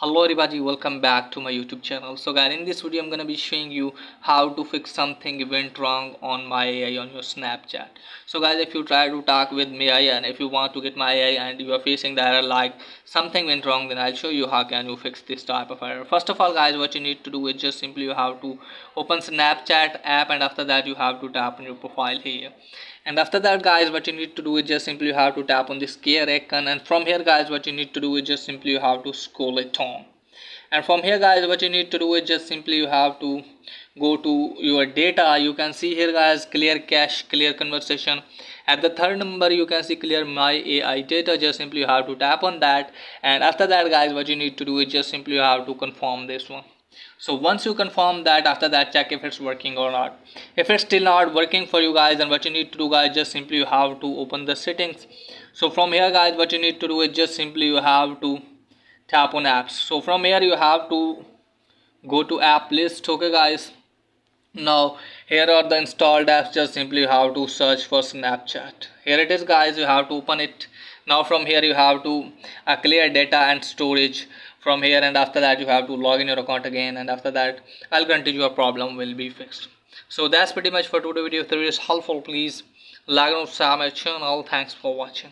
Hello everybody, welcome back to my YouTube channel. So guys, in this video I'm gonna be showing you how to fix something went wrong on my AI on your Snapchat. So guys, if you try to talk with my AI and if you want to get my AI and you are facing the error like something went wrong, then I'll show you how can you fix this type of error. First of all guys, what you need to do is just simply you have to open Snapchat app, and after that you have to tap on your profile here. And after that guys, what you need to do is just simply you have to tap on this gear icon, and from here guys, what you need to do is just simply you have to scroll it on. And from here guys, what you need to do is just simply you have to go to your data. You can see here guys, clear cache, clear conversation. At the third number you can see clear my AI data. Just simply you have to tap on that, and after that guys, what you need to do is just simply you have to confirm this one. So once you confirm that, after that check if it's working or not. If it's still not working for you guys, then what you need to do guys, just simply you have to open the settings. So from here guys, what you need to do is just simply you have to tap on apps. So from here you have to go to app list. Okay guys, now here are the installed apps. Just simply you have to search for Snapchat. Here it is guys, you have to open it. Now from here you have to clear data and storage from here, and after that you have to log in your account again, and after that I'll guarantee your problem will be fixed. So that's pretty much for today's video. If the video is helpful, please like and subscribe my channel. Thanks for watching.